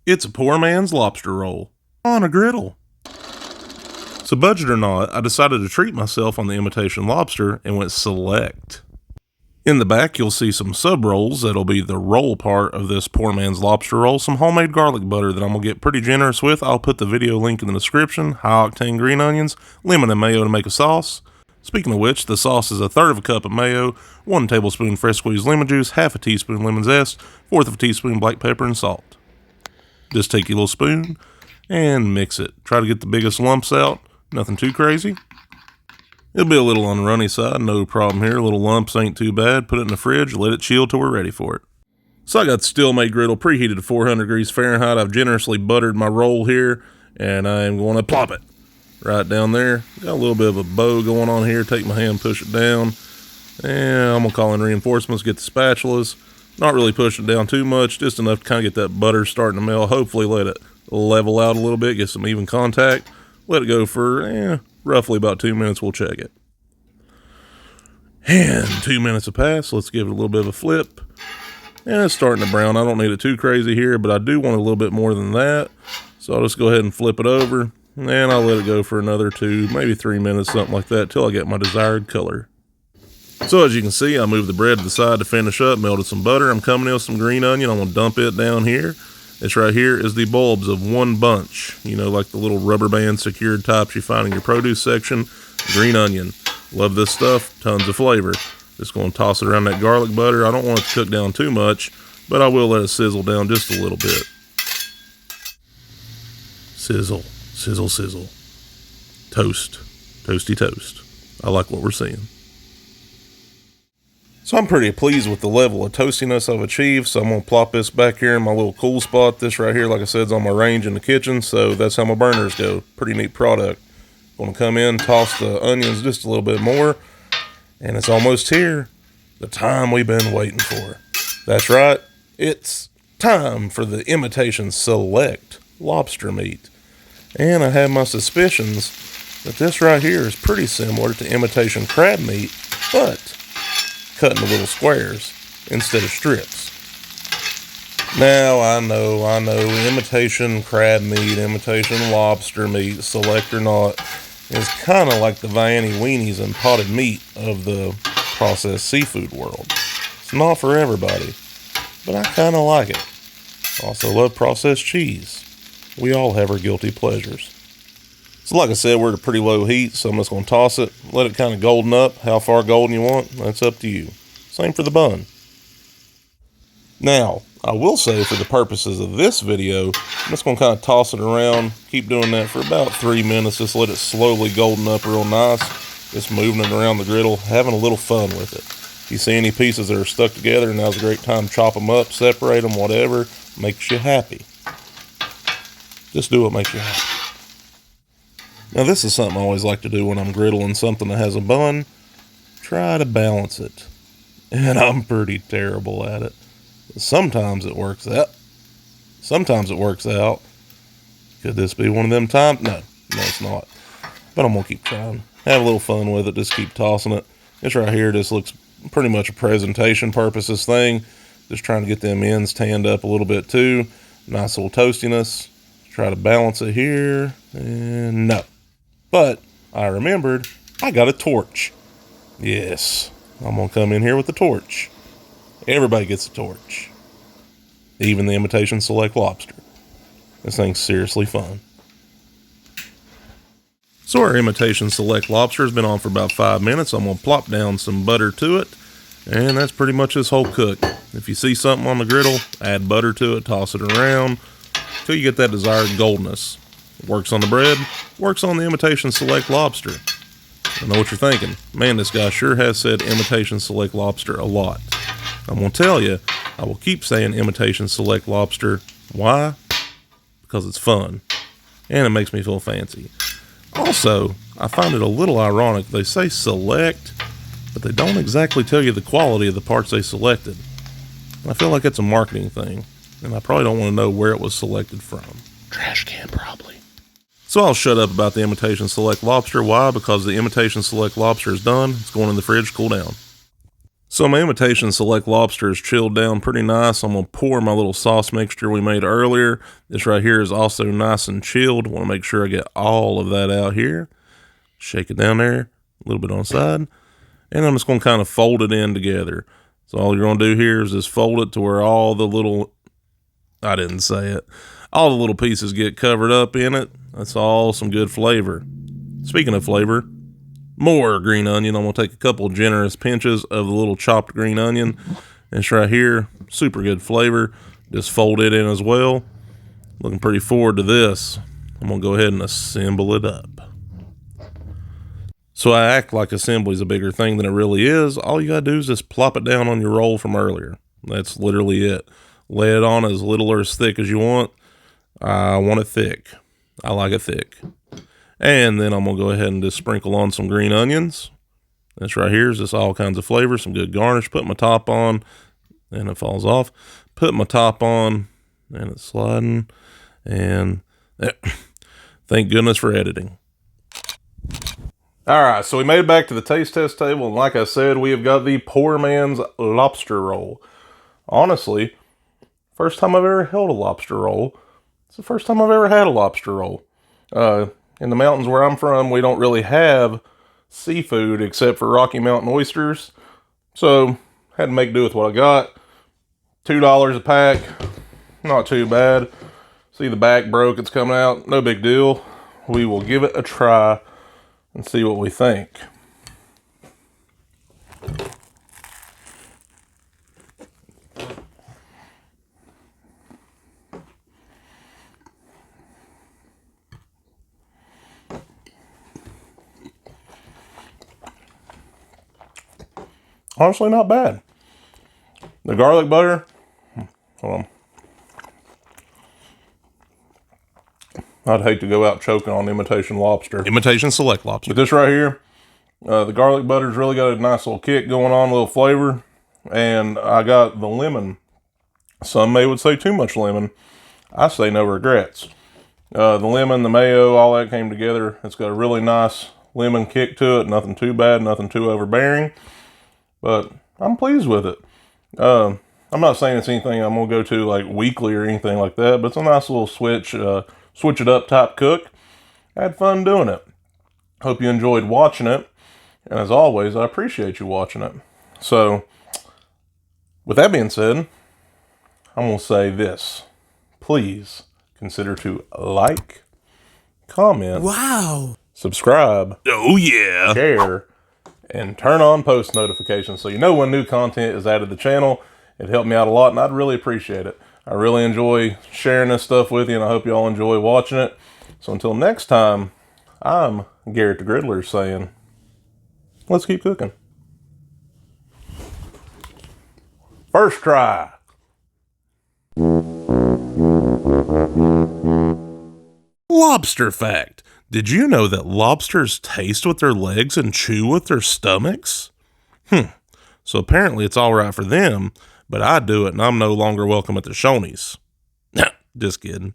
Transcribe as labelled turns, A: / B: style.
A: It's a poor man's lobster roll on a griddle. So budget or not, I decided to treat myself on the Imitation Lobster and went select. In the back, you'll see some sub rolls that'll be the roll part of this poor man's lobster roll, some homemade garlic butter that I'm going to get pretty generous with. I'll put the video link in the description, high octane green onions, lemon and mayo to make a sauce. Speaking of which, the sauce is 1/3 cup of mayo, 1 tablespoon fresh squeezed lemon juice, 1/2 teaspoon lemon zest, 1/4 teaspoon black pepper and salt. Just take your little spoon and mix it. Try to get the biggest lumps out. Nothing too crazy. It'll be a little on the runny side, no problem here. Little lumps ain't too bad. Put it in the fridge, let it chill till we're ready for it. So I got the still-made griddle preheated to 400 degrees Fahrenheit. I've generously buttered my roll here, and I'm going to plop it right down there. Got a little bit of a bow going on here. Take my hand, push it down. And I'm going to call in reinforcements, get the spatulas. Not really pushing it down too much, just enough to kind of get that butter starting to melt. Hopefully let it level out a little bit, get some even contact. Let it go for roughly about 2 minutes. We'll check it. And 2 minutes have passed. Let's give it a little bit of a flip. And it's starting to brown. I don't need it too crazy here, but I do want a little bit more than that. So I'll just go ahead and flip it over. And I'll let it go for another 2, maybe 3 minutes, something like that, till I get my desired color. So as you can see, I moved the bread to the side to finish up, melted some butter. I'm coming in with some green onion. I'm going to dump it down here. This right here is the bulbs of one bunch. You know, like the little rubber band secured types you find in your produce section. Green onion. Love this stuff. Tons of flavor. Just going to toss it around that garlic butter. I don't want it to cook down too much, but I will let it sizzle down just a little bit. Sizzle, sizzle, sizzle. Toast. Toasty toast. I like what we're seeing. So I'm pretty pleased with the level of toastiness I've achieved, so I'm going to plop this back here in my little cool spot. This right here, like I said, is on my range in the kitchen, so that's how my burners go. Pretty neat product. Going to come in, toss the onions just a little bit more, and it's almost here. The time we've been waiting for. That's right, it's time for the Imitation Select lobster meat. And I have my suspicions that this right here is pretty similar to Imitation crab meat, but cut into little squares instead of strips. Now, I know, Imitation crab meat, Imitation lobster meat, select or not, is kind of like the Vianney weenies and potted meat of the processed seafood world. It's not for everybody, but I kind of like it. Also love processed cheese. We all have our guilty pleasures. So like I said, we're at a pretty low heat, so I'm just going to toss it, let it kind of golden up. How far golden you want, that's up to you. Same for the bun. Now, I will say for the purposes of this video, I'm just going to kind of toss it around, keep doing that for about 3 minutes, just let it slowly golden up real nice, just moving it around the griddle, having a little fun with it. If you see any pieces that are stuck together, now's a great time to chop them up, separate them, whatever makes you happy. Just do what makes you happy. Now this is something I always like to do when I'm griddling something that has a bun. Try to balance it. And I'm pretty terrible at it. Sometimes it works out. Sometimes it works out. Could this be one of them times? No, it's not. But I'm going to keep trying. Have a little fun with it. Just keep tossing it. This right here just looks pretty much a presentation purposes thing. Just trying to get them ends tanned up a little bit too. Nice little toastiness. Try to balance it here. And no. But I remembered I got a torch. Yes, I'm going to come in here with the torch. Everybody gets a torch. Even the Imitation Select Lobster. This thing's seriously fun. So our Imitation Select Lobster has been on for about 5 minutes. I'm going to plop down some butter to it. And that's pretty much this whole cook. If you see something on the griddle, add butter to it, toss it around until you get that desired goldness. Works on the bread, works on the Imitation Select Lobster. I know what you're thinking. Man, this guy sure has said Imitation Select Lobster a lot. I'm going to tell you, I will keep saying Imitation Select Lobster. Why? Because it's fun. And it makes me feel fancy. Also, I find it a little ironic. They say select, but they don't exactly tell you the quality of the parts they selected. I feel like it's a marketing thing. And I probably don't want to know where it was selected from. Trash can, probably. So I'll shut up about the Imitation Select Lobster. Why? Because the Imitation Select Lobster is done. It's going in the fridge to cool down. So my Imitation Select Lobster is chilled down pretty nice. I'm going to pour my little sauce mixture we made earlier. This right here is also nice and chilled. Want to make sure I get all of that out here. Shake it down there, a little bit on the side. And I'm just going to kind of fold it in together. So all you're going to do here is just fold it to where all the little, I didn't say it, all the little pieces get covered up in it. That's all some good flavor. Speaking of flavor, more green onion. I'm going to take a couple generous pinches of the little chopped green onion. It's right here. Super good flavor. Just fold it in as well. Looking pretty forward to this. I'm going to go ahead and assemble it up. So I act like assembly is a bigger thing than it really is. All you got to do is just plop it down on your roll from earlier. That's literally it. Lay it on as little or as thick as you want. I want it thick. I like it thick. And then I'm going to go ahead and just sprinkle on some green onions. This right here is just all kinds of flavor, some good garnish. Put my top on, and it falls off. Put my top on, and it's sliding. And thank goodness for editing. All right, so we made it back to the taste test table, and like I said, we have got the poor man's lobster roll. Honestly, first time I've ever held a lobster roll. It's the first time I've ever had a lobster roll. In the mountains where I'm from, we don't really have seafood except for Rocky Mountain oysters. So, had to make do with what I got. $2 a pack. Not too bad. See, the back broke. It's coming out. No big deal. We will give it a try and see what we think. Honestly, not bad. The garlic butter, hold on. I'd hate to go out choking on Imitation Lobster. Imitation Select Lobster. But this right here, the garlic butter's really got a nice little kick going on, a little flavor. And I got the lemon. Some would say too much lemon. I say no regrets. The lemon, the mayo, all that came together. It's got a really nice lemon kick to it. Nothing too bad, nothing too overbearing. But I'm pleased with it. I'm not saying it's anything I'm going to go to like weekly or anything like that, but it's a nice little switch it up type cook. I had fun doing it. Hope you enjoyed watching it. And as always, I appreciate you watching it. So, with that being said, I'm going to say this. Please consider to like, comment, subscribe, oh yeah, share, and turn on post notifications so you know when new content is added to the channel. It helped me out a lot, and I'd really appreciate it. I really enjoy sharing this stuff with you, and I hope you all enjoy watching it. So until next time, I'm Garrett the Griddler saying, let's keep cooking. First try. Lobster fact. Did you know that lobsters taste with their legs and chew with their stomachs? So apparently it's all right for them, but I do it and I'm no longer welcome at the Shoney's. Just kidding.